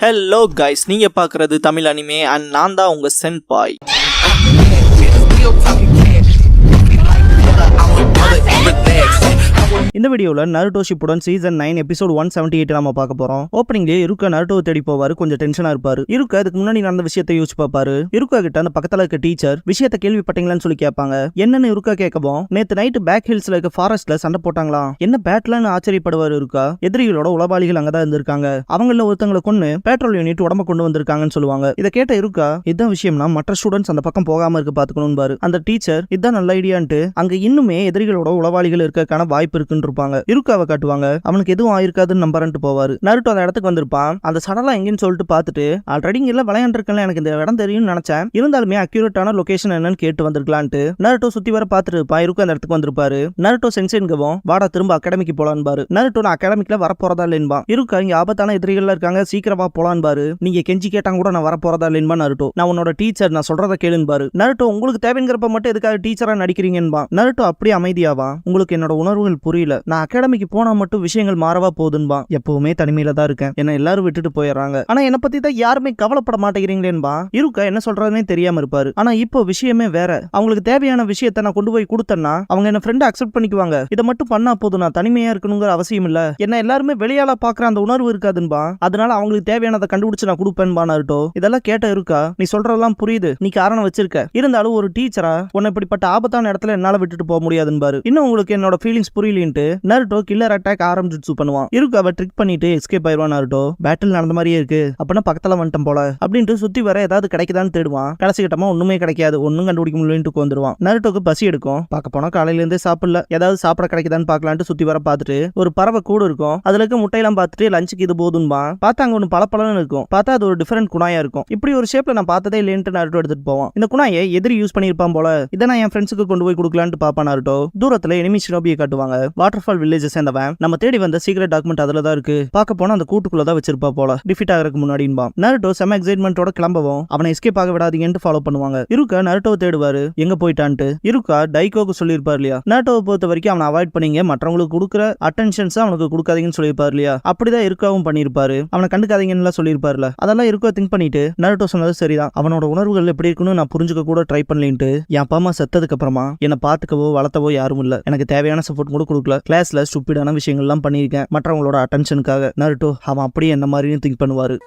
Hello guys, நீங்க பாக்குறது Tamil anime and நான் தான் உங்க சென்பாய். இந்த வீடியோல நருட்டோ ஷிப்புடன் சீசன் 9 எபிசோட் 178 நாம பார்க்க போறோம். ஓப்பனிங்லயே இருக்கா நருட்டோவை தேடி போவாரு. கொஞ்சம் டென்ஷனா இருப்பாரு. இருக்கா அதுக்கு முன்னாடி நடந்த விஷயத்தை யோசிச்சு பாப்பாரு. இருக்கா கிட்ட அந்த பக்கத்துல இருக்க டீச்சர் விஷயத்தை கேள்விப்பட்டீங்களான்னு சொல்லி கேட்பாங்க. என்னன்னு இருக்கா கேட்கவும், நேத்து நைட் பேக் ஹில்ஸ்ல இருக்க ஃபாரஸ்ட்ல சண்டை போட்டாங்களாம். என்ன பேட்லன்னு ஆச்சரியப்படுவாரு இருக்கா. எதிரிகளோட உளவாளிகள் அங்கதான் இருந்திருக்காங்க. அவங்கள ஒருத்தங்களை கொன்னு பெட்ரோல் யூனிட் உடம்ப கொண்டு வந்திருக்காங்கன்னு சொல்லுவாங்க. இதை கேட்ட இருக்கா, இதான் விஷயம்னா மற்ற ஸ்டூடெண்ட்ஸ் அந்த பக்கம் போகாம இருக்க பாத்துக்கணும் பாரு. அந்த டீச்சர் இதான் நல்ல ஐடியான்ட்டு அங்க இன்னுமே எதிரிகளோட உளவாளிகள் இருக்கான வாய்ப்பு இருக்குன்னு இருப்பாங்க. இருக்காவை காட்டுவாங்க. அவனுக்கு எதுவும் ஆயிருக்காதுன்னு நம்பறன்ட்டு போவாரு. நருட்டோ அந்த இடத்துக்கு வந்திருப்பான். அந்த சடலா எங்கன்னு சொல்லிட்டு பார்த்துட்டு, ஆல்ரெடி இங்க விளையாண்டுருக்கல, எனக்கு இந்த இடம் தெரியும்னு நினைச்சேன், இருந்தாலுமே அக்யூரேட்டான லொகேஷன் என்னன்னு கேட்டு வந்திருக்கலான்ட்டு நருட்டோ சுத்தி வர பார்த்துட்டு இருப்பான். இருக்கு அந்த இடத்துக்கு வந்திருப்பாரு. நருட்டோ சென்சென்கவும் வாடா திரும்ப அகாடமிக்கு போலான்னு பாரு. நருட்டோ நான் அகாடமிக்ல வர போறதா இல்லைன்பா. இருக்கா இங்க ஆபத்தான எதிரிகள் இருக்காங்க, சீக்கிரமா போலான்னு பாரு. நீங்க கெஞ்சி கேட்டாங்க கூட நான் வர போறதா இல்லைன்பா. நருட்டோ நான் உன்னோட டீச்சர், நான் சொல்றத கேளுன்னு பாரு. நருட்டோ உங்களுக்கு தேவைங்கிறப்ப மட்டும் எதுக்காக டீச்சரா நடிக்கிறீங்கன்பா. நருட்டோ அப்படியே அமைதியாவா, உங்களுக்கு என்னோட உணர்வுகள் புரியல, நான் அகாடமிக்கு போனா மட்டும் விஷயங்கள் மாறவா போகுதுன்பா. எப்பவுமே தனிமையில தான் இருக்கேன், என்ன எல்லாரும் விட்டுட்டு போயிடுறாங்க, ஆனா என்ன பத்தி தான் யாருமே கவலைப்பட மாட்டேங்கிறீங்களேன்பா. இருக்கா என்ன சொல்றதுனே தெரியாம இருப்பாரு. ஆனா இப்போ விஷயமே வேற. அவங்களுக்கு தேவையான விஷயத்தை நான் கொண்டு போய் கொடுத்தேன்னா அவங்க என்ன ஃப்ரெண்ட் அக்செப்ட் பண்ணிக்குவாங்க. இதை மட்டும் பண்ணா போதும், நான் தனிமையா இருக்கணுங்கிற அவசியம் இல்ல, என்ன எல்லாருமே வெளியால பாக்குற அந்த உணர்வு இருக்காதுன்பா. அதனால அவங்களுக்கு தேவையானதை கண்டுபிடிச்சு நான் கொடுப்பேன்பா. நருட்டோ இதெல்லாம் கேட்ட இருக்கா, நீ சொல்றதெல்லாம் புரியுது, நீ காரணம் வச்சிருக்க, இருந்தாலும் ஒரு டீச்சரா உன்னை இப்படிப்பட்ட ஆபத்தான இடத்துல என்னால விட்டுட்டு போக முடியாதுன்னு. இன்னும் உங்களுக்கு என்னோட ஃபீலிங்ஸ் புரியலன்ட்டு நருட்டோ கில்லர் அட்டாக் ஆரம்பிச்சு பண்ணுவான். இருக்கு அவ ட்ரிக் பண்ணிட்டு எஸ்கேப் ஆயிடுவான். நருட்டோ பேட்டில் நடந்த மாதிரியே இருக்கு, அப்பனா பக்கத்துல வந்துட்டோம் போல அப்படின்ட்டு சுத்தி வர ஏதாவது கிடைக்குதான்னு தேடுவான். கடைசி கட்டமா ஒண்ணுமே கிடைக்காது, ஒன்னும் கண்டுபிடிக்க முடியலன்ட்டு வந்துருவான். நருட்டோக்கு பசி எடுக்கும். பார்க்க போனா காலையில இருந்தே சாப்பிடல, ஏதாவது சாப்பிட கிடைக்குதான்னு பாக்கலான்ட்டு சுத்தி வர பார்த்துட்டு ஒரு பறவை கூடு இருக்கும். அதுல இருக்க முட்டையெல்லாம் பார்த்துட்டு லஞ்சுக்கு இது போதும்பா. பார்த்தா அங்க ஒன்னு பலப்பலன்னு இருக்கும். பார்த்தா அது ஒரு டிஃபரெண்ட் குணாயா இருக்கும். இப்படி ஒரு ஷேப்ல நான் பார்த்ததே இல்லைன்ட்டு நருட்டோ எடுத்துட்டு போவான். இந்த குணாயை எதிரி யூஸ் பண்ணிருப்பான் போல, இதை நான் என் ஃப்ரெண்ட்ஸுக்கு கொண்டு போய் கொடுக்கலான்ட்டு பாப்பான். நருட்டோ தூரத்துல எனிமி ஷினோபியை காட்டுவாங்க. வாட்டர்ஃபால் வில்லேஜ் சேர்ந்தவன் நம்ம தேடி வந்த சீக்ரெட் டாக்குமெண்ட் அதுல தான் இருக்கு, பார்க்க போனா அந்த கூட்டுக்குள்ள தான் வச்சிருப்பா போல, டிஃபீட் ஆகிறதுக்கு முன்னாடின்பா. நருட்டோ செம எக்ஸைட்மெண்டோட கிளம்பவும் அவனை எஸ்கேப் ஆக விடாதீங்கன்னு ஃபாலோ பண்ணுவாங்க. இருக்கா நருட்டோவை தேடுவாரு, எங்க போயிட்டான்ட்டு. இருக்கா டைகோக்கு சொல்லியிருப்பார் இல்லையா, நருட்டோவை பொறுத்த வரைக்கும் அவனை அவாய்ட் பண்ணீங்க, மற்றவங்களுக்கு கொடுக்குற அட்டென்ஷன்ஸ் அவனுக்கு கொடுக்காதீங்கன்னு சொல்லியிருப்பார் இல்லையா, அப்படிதான் இருக்காவும் பண்ணிருப்பாரு. அவனை கண்டுக்காதீங்கன்னு சொல்லியிருப்பாருல, அதெல்லாம் இருக்கா திங்க் பண்ணிட்டு நருட்டோ சொன்னது சரிதான், அவனோட உணர்வுகள் எப்படி இருக்குன்னு நான் புரிஞ்சுக்க கூட ட்ரை பண்ணலின்ட்டு, என் அப்பா அம்மா செத்ததுக்கு அப்புறமா என்னை பாத்துக்கவோ வளர்த்தவோ யாரும் இல்ல, எனக்கு தேவையான சப்போர்ட் கூட கொடுக்கல, கிளாஸ்ல ஸ்டூபிடான விஷயங்கள்லாம் பண்ணியிருக்கேன் மற்றவங்களோட அட்டென்ஷனுக்காக. நருட்டோ அவன் அப்படியே என்ன மாதிரியும் திங்க் பண்ணுவாரு.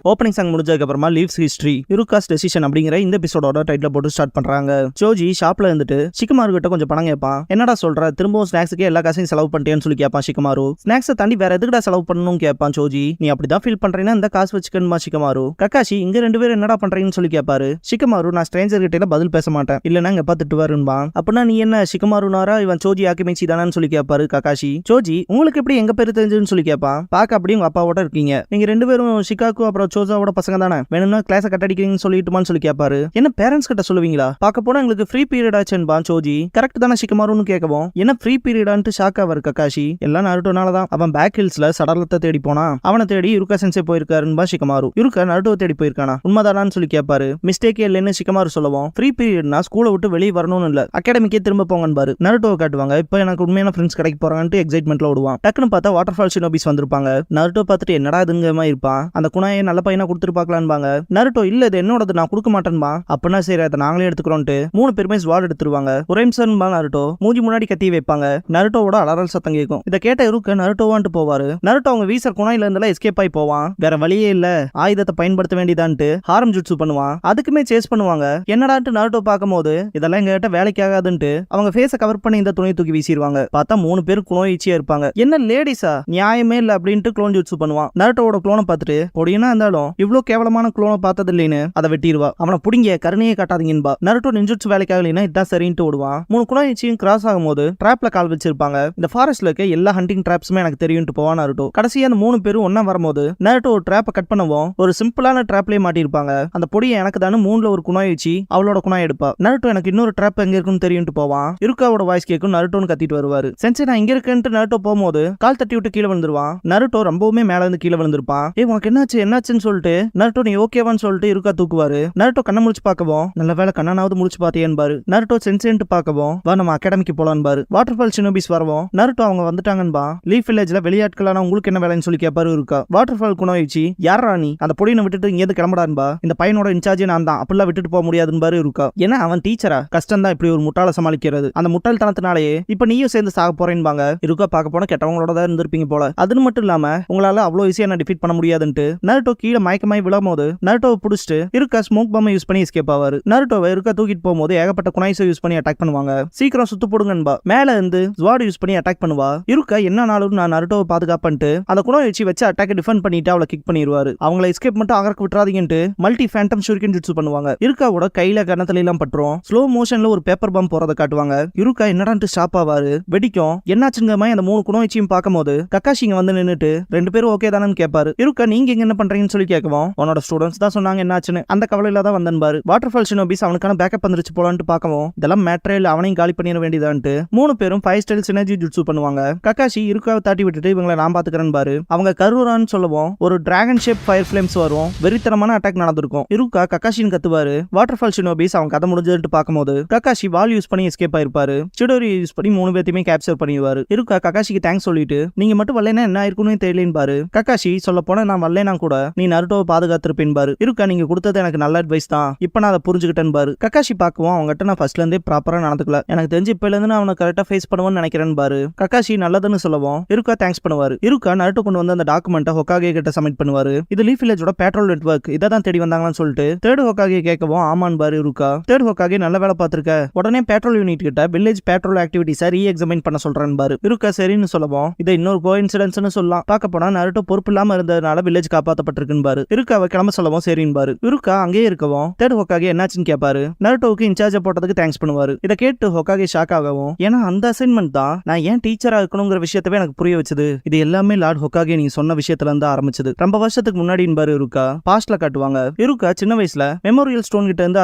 ஓப்பனிங் சாங் முடிஞ்சதுக்கு அப்புறமா லீவ்ஸ் ஹிஸ்டரி இருக்காஸ் டெசிஷன் அப்படிங்கிற இந்த எபிசோடோட டைட்டில் போட்டு ஸ்டார்ட் பண்றாங்க. ஜோஜி ஷாப்ல இருந்துட்டு ஷிகமாரு கிட்ட கொஞ்சம் பணம் கேட்பான். என்னடா சொல்ற, திரும்பவும் ஸ்நாக்ஸுக்கு எல்லா காசையும் செலவு பண்ணிட்டேன்னு சொல்லி கேட்பான் ஷிகமாரு. ஸ்நாக்ஸை தாண்டி வேற எதுக்குடா செலவு பண்ணணும்னு கேட்பான் ஜோஜி. நீ அப்படிதான் ஃபீல் பண்றீங்கன்னா இந்த காசு வச்சுக்கணுமா ஷிகமாரு. கக்காஷி இங்க ரெண்டு பேரும் என்னடா பண்றீங்கன்னு சொல்லி கேட்பாரு. ஷிகமாரு நான் ஸ்ட்ரேஞ்சர் கிட்ட பதில் பேச மாட்டேன், இல்லன்னா இங்க பார்த்துட்டு வரும்பா. அப்படின்னா நீ என்ன ஷிகமாருனாரா இவன் ஜோஜி ஆக்கிமிச்சி தானு சொல்லி கேட்பாரு கக்காஷி. ஜோஜி உங்களுக்கு எப்படி எங்க பேரு தெரிஞ்சுன்னு சொல்லி கேட்பான். பாக்க அப்படி உங்க அப்பாவோட இருக்கீங்க, நீங்க ரெண்டு பேரும் ஷிகாக்கு அப்புறம் சோசாவோட பசங்க தானே, வேணும்னா கிளாஸை கட் அடிக்கிறீங்கன்னு சொல்லிட்டுமான்னு சொல்லி கேட்பாரு. என்ன பேரண்ட்ஸ் கிட்ட சொல்லுவீங்களா, பார்க்க போனா எங்களுக்கு ஃப்ரீ பீரியட் ஆச்சுன்பா ஜோஜி. கரெக்ட் தானே ஷிகமாருன்னு கேட்கவும், என்ன ஃப்ரீ பீரியடான்ட்டு ஷாக் ஆவாரு கக்காஷி. எல்லாம் நருட்டோனால தான், அவன் பேக் ஹில்ஸ்ல சடலத்தை தேடி போனா, அவனை தேடி யுருகா சென்சே போயிருக்காருன்பா ஷிகமாரு. யுருகா நருட்டோவை தேடி போயிருக்கானா, உண்மைதானான்னு சொல்லி கேட்பாரு. மிஸ்டேக்கே இல்லைன்னு ஷிகமாரு சொல்லவும், ஃப்ரீ பீரியட்னா ஸ்கூலை விட்டு வெளியே வரணும்னு இல்ல, அகாடமிக்கே திரும்ப போங்கன்னு நருட்டோவை காட்டுவாங்க. இப்போ எனக்கு உண்மையான ஃப்ரெண்ட்ஸ் கிடைக்க போறாங்கன்ட்டு எக்ஸைட்மெண்ட்ல ஓடுவான். டக்குன்னு பார்த்தா வாட்டர்ஃபால் ஷினோபிஸ் வந்திருப்பாங்க. நருட்டோ பார்த்துட்டு என்னடா இதுங்கமா இருப்பான், அந்த குணாயை நல்ல பையனா கொடுத்துருப்பாங்களான்பாங்க. நருட்டோ இல்ல இது என்னோடது, நான் கொடுக்க மாட்டேன்பா. அப்பனா சரி அதை நாங்களே எடுத்துக்கிறோம்ட்டு மூணு பேருமே ஸ்வாட் எடுத்துருவாங்க. ஒரே நிமிஷம்பா நருட்டோ மூஞ்சி முன்னாடி கத்தி வைப்பாங்க. நருட்டோவோட அலறல் சத்தம் கேட்கும். இதை கேட்ட இருக்க நருட்டோவான்ட்டு போவாரு. நருட்டோ அவங்க வீசர் குணாயில இருந்தெல்லாம் எஸ்கேப் ஆகி போவான். வேற வழியே இல்ல, ஆயுதத்தை பயன்படுத்த வேண்டியதான்ட்டு ஹாரம் ஜுட்சு பண்ணுவான். அதுக்குமே சேஸ் பண்ணுவாங்க. என்னடான்ட்டு நருட்டோ பார்க்கும் போது இதெல்லாம் எங்க கிட்ட வேலைக்கு ஆகாதுன்ட்டு அவங்க ஃபேஸை கவர் பண்ணி இந்த துணி தூக்கி வீசிடுவாங்க. பார்த்தா மூணு பேர் குளோயிச்சியா இருப்பாங்க. என்ன லேடிஸா, நியாயமே இல்ல அப்படின்ட்டு க்ளோன் ஜுட்சு பண்ணுவான். நருட்டோவோட க்ளோனை பார்த்துட்டு பொடியனா அந்த இருந்தாலும் இவ்வளவு கேவலமான குளோனை பார்த்தது இல்லைன்னு அதை வெட்டிடுவா. அவனை புடிங்க கருணையே காட்டாதீங்கன்பா. நருட்டோ நிஞ்சுட்சு வேலைக்காக இல்லைன்னா இதான் சரின்ட்டு ஓடுவான். 3 குணாயிச்சியும் கிராஸ் ஆகும்போது டிராப்ல கால் வச்சிருப்பாங்க. இந்த ஃபாரஸ்ட்ல இருக்க எல்லா ஹண்டிங் டிராப்ஸுமே எனக்கு தெரியும்ட்டு போவான் நருட்டோ. கடைசியா அந்த 3 பேரும் ஒன்னா வரும்போது நருட்டோ ஒரு டிராப்பை கட் பண்ணவும் ஒரு சிம்பிளான டிராப்லயே மாட்டிருப்பாங்க. அந்த பொடியை எனக்கு தானே 3ல ஒரு குணாயிச்சி அவளோட குணாய் எடுப்பா. நருட்டோ எனக்கு இன்னொரு டிராப் எங்க இருக்குன்னு தெரியும்ட்டு போவான். இருக்காவோட வாய்ஸ் கேட்கும் நருட்டோன்னு கத்திட்டு வருவாரு. சென்சே நான் இங்க இருக்கேன்ட்டு நருட்டோ போகும்போது கால் தட்டி விட்டு கீழே விழுந்துருவான். நருட்டோ ரொம்பவுமே மேல இருந்து கீழே விழுந்திருப்பான். உனக்கு என்னாச்சுன்னு சொல்லிட்டு நருட்டோ நீ ஓகேவான்னு சொல்லிட்டு இருக்கா தூக்குவாரு. நருட்டோ கண்ணை முழிச்சு பார்க்கவும் நல்ல வேலை கண்ணனாவது முழிச்சு பாத்தியேன்பாரு. நருட்டோ சென்சேன்ட்டு பார்க்கவும் வா நம்ம அகாடமிக்கு போலான்பாரு. வாட்டர்ஃபால் ஷினோபிஸ் வரவும் நருட்டோ அவங்க வந்துட்டாங்கன்பா. லீஃப் வில்லேஜ்ல வெளியாட்களான உங்களுக்கு என்ன வேலைன்னு சொல்லி கேட்பாரு இருக்கா. வாட்டர்ஃபால் குணோயிச்சி யாரா நீ அந்த பொடியை விட்டுட்டு இங்க கிளம்படான்பா. இந்த பையனோட இன்சார்ஜே நான் தான், அப்படிலாம் விட்டுட்டு போக முடியாதுன்னு இருக்கா. ஏன்னா அவன் டீச்சரா கஷ்டம் தான் இப்படி ஒரு முட்டாளை சமாளிக்கிறது. அந்த முட்டாள்தனத்தினாலேயே இப்ப நீயும் சேர்ந்து சாக போறேன்பாங்க. இருக்கா பார்க்க போன கெட்டவங்களோட தான் இருந்திருப்பீங்க போல. அது மட்டும் இல்லாம உங்களால அவ்வளவு ஈஸியா நான் டிஃபீட் பண்ண முடியாதுன்ட்டு நருட்டோ கீழே மயக்கமாய் விழும்போது நருட்டோவை பிடிச்சிட்டு இருக்கா ஸ்மோக் பாம்பை யூஸ் பண்ணி எஸ்கேப் ஆவாரு. நருட்டோவை இருக்கா தூக்கிட்டு போகும்போது ஏகப்பட்ட குணாய்ஸை யூஸ் பண்ணி அட்டாக் பண்ணுவாங்க. சீக்கிரம் சுத்து போடுங்கன்பா. மேல இருந்து ஸ்வாட் யூஸ் பண்ணி அட்டாக் பண்ணுவா. இருக்கா என்ன நாளும் நான் நருட்டோவை பாதுகாப்பன்ட்டு அந்த குணாயிச்சி வச்சு அட்டாக் டிஃபெண்ட் பண்ணிட்டு அவளை கிக் பண்ணிடுவாரு. அவங்கள எஸ்கேப் மட்டும் ஆகறக்கு விட்டுறாதீங்கன்ட்டு மல்டி ஃபேண்டம் ஷூரிகன் ஜுட்சு பண்ணுவாங்க. இருக்காவோட கையில கணத்துல எல்லாம் பட்டுரும். ஸ்லோ மோஷன்ல ஒரு பேப்பர் பம்ப் போறத காட்டுவாங்க. இருக்கா என்னடான்ட்டு ஸ்டாப் ஆவாரு. வெடிக்கும். என்னாச்சுங்க அந்த 3 குணாயிச்சியும் பார்க்கும்போது கக்காஷி இங்க வந்து நின்னுட்டு 2 பேரும் ஓகே தானு கேட்பாரு. இருக்கா நீங்க இங்க என்ன பண்றீங்கன்னு சொல்லி கேட்கவும் உன்னோட ஸ்டூடெண்ட்ஸ் தான் சொன்னாங்க என்னாச்சுன்னு. அந்த கவலையில தான் வந்தன்பாரு. வாட்டர்ஃபால் ஷினோபிஸ் அவனுக்கான பேக்கப் வந்துருச்சு போலான்ட்டு பார்க்கவும் இதெல்லாம் மேட்ரேல் அவனையும் காலி பண்ணிட வேண்டியதான்ட்டு 3 பேரும் 5 ஸ்டைல் சினர்ஜி ஜுட்சு பண்ணுவாங்க. கக்காஷி இருக்காவை தாட்டி விட்டுட்டு இவங்களை நான் பாத்துக்கிறேன் பாரு. அவங்க கருரான்னு சொல்லவும் ஒரு டிராகன் ஷேப் ஃபயர் ஃபிளேம்ஸ் வரும். வெறித்தனமான அட்டாக் நடந்திருக்கும். இருக்கா கக்காஷின்னு கத்துவாரு. வாட்டர்ஃபால் ஷினோபிஸ் அவன் கதை முடிஞ்சதுட்டு பார்க்கும்போது கக்காஷி வால் யூஸ் பண்ணி எஸ்கேப் ஆயிருப்பாரு. சிடோரி யூஸ் பண்ணி 3 பேத்தையுமே கேப்சர் பண்ணிடுவாரு. இருக்கா கக்காஷிக்கு தேங்க்ஸ் சொல்லிட்டு நீங்க மட்டும் வரலைன்னா என்ன ஆயிருக்குன்னு தெரியலன்னு பாரு. கக்காஷி சொல்ல போனா நான் வரலைனா கூட நீ நருட்டோவை பாதுகாத்திருப்பேன் பாரு. இருக்கா நீங்க கொடுத்தது எனக்கு நல்ல அட்வைஸ் தான், இப்ப நான் அதை புரிஞ்சுக்கிட்டேன் பாரு. கக்காஷி பார்க்கவும் அவங்ககிட்ட நான் ஃபர்ஸ்ட்ல இருந்தே ப்ராப்பரா நடந்துக்கல, எனக்கு தெரிஞ்சு இப்பல இருந்து நான் அவனை கரெக்டா ஃபேஸ் பண்ணுவேன்னு நினைக்கிறேன் பாரு. கக்காஷி நல்லதுன்னு சொல்லவும் இருக்கா தேங்க்ஸ் பண்ணுவாரு. இருக்கா நருட்டோ கொண்டு வந்து அந்த டாக்குமெண்ட்டை ஹொக்காகே கிட்ட சப்மிட் பண்ணுவாரு. இது லீஃப் வில்லேஜோட பேட்ரோல் நெட்வொர்க் இதை தான் தேடி வந்தாங்கன்னு சொல்லிட்டு தேர்ட் ஹொக்காகே கேட்கவும் ஆமான் பாரு. இருக்கா தேர்ட் ஹொக்காகே நல்ல வேலை பார்த்திருக்க, உடனே பேட்ரோல் யூனிட் கிட்ட வில்லேஜ் பேட்ரோல் ஆக்டிவிட்டிஸை ரீ எக்ஸாமின் பண்ண சொல்றேன் பாரு. இருக்கா சரின்னு சொல்லவும் இதை இன்னொரு கோஇன்சிடென்ட்ஸ்னு சொல்லலாம். பார்க்க போனா நருட்டோ பொறுப்பு இல்லாம இருந்ததுனால வில்லேஜ் காப்பாற்றப்பட்டிருக்குன்னு பாரு. இருக்காவை கிளம்ப சொல்லவும் சரின்னு பாரு. இருக்கா அங்கேயே இருக்கவும் தேர்ட் ஹொக்காகே என்னாச்சுன்னு கேட்பாரு. நருட்டோவுக்கு இன்சார்ஜ் போட்டதுக்கு தேங்க்ஸ் பண்ணுவாரு. இதை கேட்டு ஹொக்காகே ஷாக் ஆகவும் ஏன்னா அந்த அசைன்மெண்ட் தான் நான் ஏன் டீச்சரா இருக்கணுங்கிற விஷயத்தவே எனக்கு புரிய வச்சது. இது எல்லாமே லார்ட் ஹொக்காகே நீங்க சொன்ன விஷயத்துல இருந்து ஆரம்பிச்சது. ரொம்ப வருஷத்துக்கு முன்னாடி பாரு. இருக்கா பாஸ்ட்ல காட்டுவாங்க. இருக்கா சின்ன வயசுல மெமோரியல் ஸ்டோன் கிட்ட இருந்து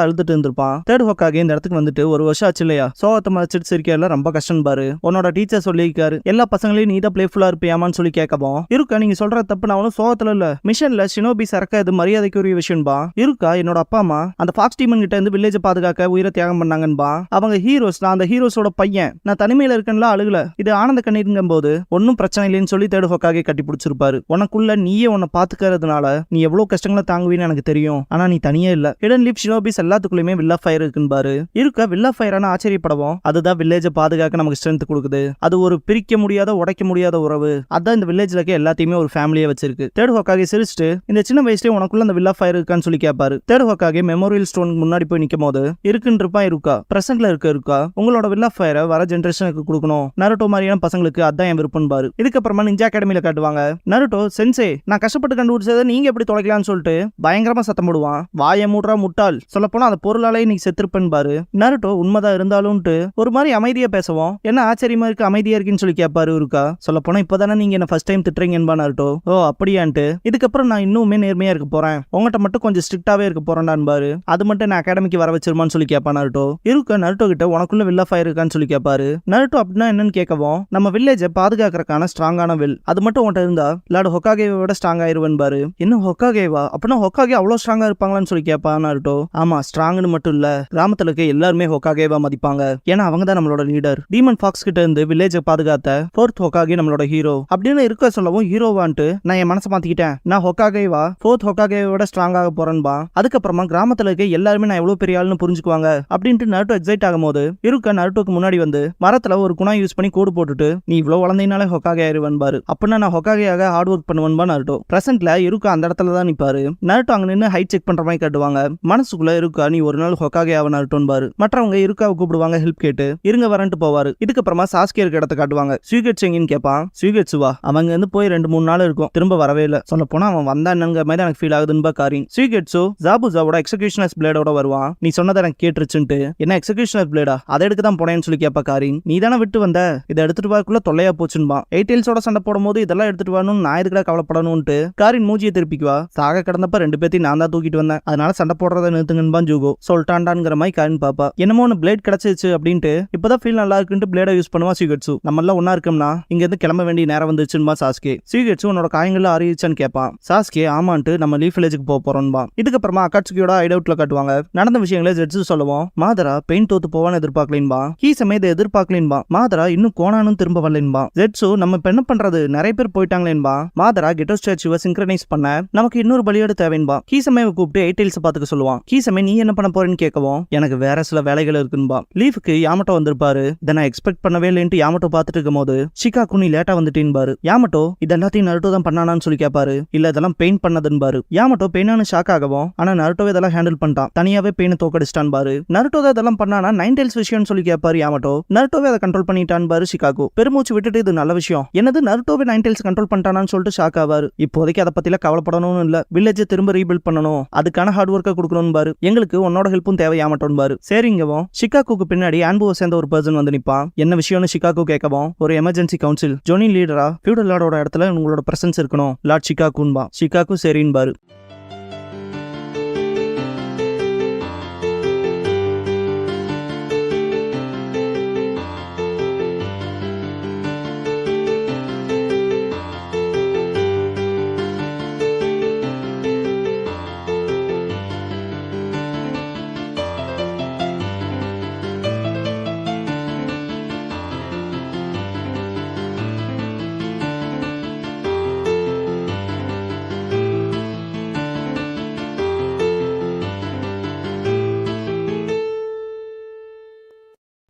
அழுதுட்டு இருந்திருப்பான். தேர்ட் ஹொக்காகே இந்த இடத்துக்கு வந்துட்டு ஒரு வருஷம் ஆச்சு இல்லையா, சோகத்தை மறைச்சிட்டு சிரிக்கல ரொம்ப கஷ்டம் பாரு. உன்னோட டீச்சர் சொல்லியிருக்காரு எல்லா பசங்களையும் நீ தான் பிளேஃபுல்லா இருப்பியாமான்னு சொல்லி கேட்கவும் இருக்கா நீங்க சொல்ற தப்பு நான் ஒன்னும் சோகத்துல இல்ல, மிஷன்ல ஷினோபி சரக்க இது மரியாதைக்குரிய விஷயம்பா. இருக்கா என்னோட அப்பா அம்மா அந்த ஃபாக்ஸ் டீமன் கிட்ட இருந்து வில்லேஜ் பாதுகாக்க உயிரை தியாகம் பண்ணாங்கன்பா. அவங்க ஹீரோஸ், நான் அந்த ஹீரோஸோட பையன், நான் தனிமையில இருக்கேன்ல அழுகல, இது ஆனந்த கண்ணீருங்கும் போது ஒன்னும் பிரச்சனை இல்லைன்னு சொல்லி தேர்ட் ஹொக்காகே கட்டி பிடிச்சிருப்பாரு. உனக்குள்ள நீயே உன்னை பாத்துக்கிறதுனால நீ எவ்வளவு கஷ்டங்களை தாங்குவீன்னு எனக்கு தெரியும், ஆனா நீ தனியே இல்ல. ஹிடன் லீப் ஷினோபிஸ் எல்லாத்துக்குள்ளயுமே வில் ஆஃப் ஃபயர் இருக்குன்னு இருக்கா வில் ஆஃப் ஃபயரான ஆச்சரியப்படவும் அதுதான் வில்லேஜை பாதுகாக்க நமக்கு ஸ்ட்ரென்த் கொடுக்குது. அது ஒரு பிரிக்க முடியாத உடைக்க முடியாத உறவு. அதான் இந்த வில்லேஜ்ல இருக்க எல்லாத்தையுமே ஒரு ஃபேமிலியா வச்சிருக்கு. தேர்ட் ஹொக்காகே சிரிச்சுட்டு இந்த சின்ன வயசுலயே உனக்குள்ள அந்த வில் ஆஃப் ஃபயர் இருக்கான்னு சொல்லி கேட்பாரு. தேர்ட் ஹொக்காகே மெமோரியல் ஸ்டோன் முன்னாடி போய் நிக்கும் போது இருக்குன்றப்பா இருக்கா பிரசன்ட்ல இருக்கா உங்களோட வில் ஆஃப் ஃபயரை வர ஜெனரேஷனுக்கு கொடுக்கணும், நருட்டோ மாதிரியான பசங்களுக்கு அதான் என் விருப்பம் பாரு. இதுக்கப்புறமா நிஞ்சா அகாடமியில காட்டுவாங்க. நருட்டோ சென்சே நான் கஷ்டப்பட்டு கண்டுபிடிச்சதை நீங்க எப்படி தொலைக்கலாம்னு சொல்லிட்டு பயங்கரமா சத்தம் போடுவான். வாய மூட்ரா முட்டாள், சொல்ல போனா அந்த பொருளாலே நீ செத்துருப்பேன் பாரு. நருட்டோ உண்மைதான் இருந்தாலும்ட்டு ஒரு மாதிரி அமைதியா பேசவும் என்ன ஆச்சரியமா இருக்கு அமைதியா இருக்குன்னு சொல்லி கேட்பாரு. இருக்கா சொல்ல போனா இப்பதானே நீங்க என்ன ஃபர்ஸ்ட் டைம் திட்டுறீங்கன்பா நருட்டோ. ஓ அப்படியான்ட்டு இதுக்கப்புறம் நான் இன்னுமே நேர்மையா இருக்க போறேன், உங்ககிட்ட மட்டும் கொஞ்சம் ஸ்ட்ரிக்டாவே இருக்க போறேன்டான்பாரு. அது மட்டும் நான் அகாடமிக்கு வர வச்சிருமான்னு சொல்லி கேட்பா நருட்டோ. இருக்கா நருட்டோ கிட்ட உனக்குள்ள வில் ஆஃப் ஃபயர் இருக்கான்னு சொல்லி கேட்பாரு. நருட்டோ அப்படின்னா என்னன்னு கேட்கவும் நம்ம வில்லேஜை பாதுகாக்கிறதுக்கான ஸ்ட்ராங்கான வில் அது மட்டும் உன்கிட்ட இருந்தா லார்ட் ஹொக்காகேவை விட ஸ்ட்ராங் ஆயிருவன் பாரு. என்ன ஹொக்காகேவா அப்படின்னா ஹொக்காகே அவ்வளவு ஸ்ட்ராங்கா இருப்பாங்களான்னு சொல்லி கேட்பா நருட்டோ. ஆமா ஸ்ட்ராங்னு மட்டும் இல்ல கிராமத்துல இருக்க எல்லாருமே ஹொக்காகேவா மதிப்பாங்க, ஏன்னா அவங்க தான் நம்மளோட லீடர். டீமன் ஃபாக்ஸ் கிட்ட இருந்து வில்லேஜை பாதுகாத்த ஃபோர்த் ஹொக்காகே நம்மளோட ஹீரோ அப்படின்னு இருக்க சொல்லவும் ஹீரோவான்ட்டு நான் என் மனசை மாத்திக்கிட்டேன், நான் ஹொக்காகேவா ஃபோர்த் ஹொக்காகேவோட ஸ்ட்ராங் ஆக போறேன்பா. அதுக்கப்புறமா கிராமத்துல இருக்க எல்லாருமே நான் எவ்வளவு பெரிய ஆளுன்னு புரிஞ்சுக்குவாங்க அப்படின்ட்டு நருட்டோ எக்ஸைட் ஆகும்போது இருக்க நருட்டோக்கு முன்னாடி வந்து மரத்துல ஒரு குணா யூஸ் பண்ணி கோடு போட்டுட்டு நீ இவ்வளவு வளர்ந்தீங்கனாலே ஹொக்காகே ஆயிருவன்பாரு. அப்படின்னா நான் ஹொக்காகேயாக ஹார்ட் ஒர்க் பண்ணுவேன்பா நருட்டோ. பிரசன்ட்ல இருக்கா அந்த இடத்துல தான் நிப்பாரு. நருட்டோ அங்க நின்று ஹைட் செக் பண்ற மாதிரி காட்டுவாங்க. மனசுக்குள்ள இருக்கா நீ ஒரு நாள் ஹொக்காகே ஆக நருட்டோன்பாரு. மற்றவங்க இருக்காவை கூப்பிடுவாங்க ஹெல்ப் கேட்டு, இருங்க வரன்ட்டு போவாரு. இதுக்கப்புறமா சாஸ்கே இருக்க இடத்த காட்டுவாங்க. சுயுகெட்சு எங்கன்னு கேட்பான். சுயுகெட்சுவா அவங்க வந்து போய் 2-3 நாள் இருக்கும், திரும்ப வரவே இல்லை. சொல்ல போனா அவன் வந்தா என்னங்க மாதிரி எனக்கு ஃபீல் ஆகுதுன்பா காரின். சீகெட்ஸோ ஜாபுஜாவோட எக்ஸிகியூஷனர்ஸ் பிளேடோட வருவான். நீ சொன்னதை எனக்கு கேட்டுருச்சுன்ட்டு. என்ன எக்ஸிகியூஷனர்ஸ் பிளேடா, அதை எடுக்க தான் போனேன்னு சொல்லி கேப்பா காரின். நீ தானே விட்டு வந்த, இதை எடுத்துட்டு வரக்குள்ள தொல்லையா போச்சுன்பா. எயிட்டெயில்ஸோட சண்டை போடும்போது இதெல்லாம் எடுத்துட்டு வரணும், நான் எதுக்கடா கவலைப்படணும்ட்டு காரின் மூஞ்சியை திருப்பிக்குவா. சாக கடந்தப்ப 2 பேத்தையும் நான் தான் தூக்கிட்டு வந்தேன், அதனால சண்டை போடுறதை நிறுத்துங்கன்பா ஜூகோ. சொல்லிட்டான்டான்ங்கிற மாதிரி காரின் பாப்பா. என்னமோ ஒன்று பிளேட் கிடைச்சிச்சு அப்படின்ட்டு இப்பதான் ஃபீல் நல்லா இருக்குன்ட்டு பிளேட யூஸ் பண்ணுவா சீகெட்ஸு. நம்ம எல்லாம் ஒன்னா இருக்கோம்னா இங்க இருந்து கிளம்ப வேண்டிய நேரம் வந்துச்சுன்பா சாஸ்கே. சீகெட்ஸு உன்னோட காயங்கள்ல அறிவிச்சான்னு கேட்பான். சாஸ்கே ஆமான்ட்டு நம்ம லீஃப் வில்லேஜுக்கு போறோம்பா. இதுக்கப்புறமா அக்காட்சுகியோட ஐடவுட்ல காட்டுவாங்க. நடந்த விஷயங்களை ஜெட்ஸு சொல்லுவோம். மாதரா பெயின் தோத்து போவான்னு எதிர்பார்க்கலின்பா. ஹீசமே இதை எதிர்பார்க்கலின்பா. மாதரா இன்னும் கோனானும் திரும்ப வரலின்பா. ஜெட்ஸு நம்ம இப்ப என்ன பண்றது, நிறைய பேர் போயிட்டாங்களேன்பா. மாதரா கெட்டோ ஸ்டாச்சுவை சிங்க்ரனைஸ் பண்ண நமக்கு இன்னொரு பலியோடு தேவைன்பா. ஹீசமேவை கூப்பிட்டு எயிட்டெயில்ஸ் பாத்துக்க சொல்லுவான். ஹீசமே நீ என்ன பண்ண போறேன்னு கேட்கவும் எனக்கு வேற சில வேலைகள் இருக்குன்பா. லீஃபுக்கு யாமட்டோ வந்திருப்பாரு. இதை நான் எக்ஸ்பெக்ட் பண்ணவே இல்லைன்ட்டு யாமட்டோ பாத்துட்டு இருக்கும் போது ஷிகாகு நீ லேட்டா வந்துட்டேன்பாரு. யாமட்டோ இது எல்லாத்தையும் நருட்டோ தான் பண்ணானான்னு சொல்லி கேட்பாரு. இல்ல இதெல்லாம் பெயின் பண்ணதுன்பாரு. யாமட்டோ பெயினானு ஷாக் ஆகவும் ஆனா நருட்டோவே இதெல்லாம் ஹேண்டில் பண்ணிட்டான், தனியாவே பெயினை தோக்கடிச்சிட்டான் பாரு. நருட்டோ தான் இதெல்லாம் பண்ணானா நைன் டெயில்ஸ் விஷயம்னு சொல்லி கேட்பாரு யாமட்டோ. நருட்டோவே அதை கண்ட்ரோல் பண்ணிட்டான் பாரு ஷிகாகு. பெருமூச்சு விட்டுட்டு இது நல்ல விஷயம், என்னது நருட்டோவே நைன் டெயில்ஸ் கண்ட்ரோல் பண்ணிட்டானான்னு சொல்லிட்டு ஷாக் ஆவாரு. இப்போதைக்கு அதை பத்தில கவலைப்படணும் இல்ல, வில்லேஜ் திரும்ப ரீபில்ட் பண்ணணும், அதுக்கான ஹார்ட் ஒர்க்கை கொடுக்கணும் பாரு. எங்களுக்கு உன்னோட ஹெல்ப்பும் தேவை யாமட்டோன்னு பாரு. சரிங்கவும் ஷிகாகுக்கு பின்னாடி ஆன்புவை சேர்ந்த ஒரு பர்சன் வந்து நிப்பான். என்ன விஷயம்னு ஷிகாகு கேட்கவும் ஒரு எமர்ஜென்சி கவுன்சில் ஜோனி லீடரா ஃபியூடல் லார்டோட இடத்துல உங்களோட பிரசன்ஸ் இருக்கணும் லார்ட் ஷிகாகுன்பா. ஷிகாகு சரின்பாரு.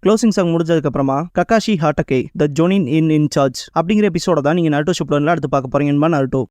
க்ளோசிங் சாங் முடிஞ்சதுக்கு அப்புறமா ககாஷி ஹாட்டகே த ஜோனின் இன் சார்ஜ் அப்படிங்கிற எபிசோட தான் நீங்க நருட்டோ ஷிப்புடன்ல அடுத்து பார்க்க போறீங்கன்னு நருட்டோ.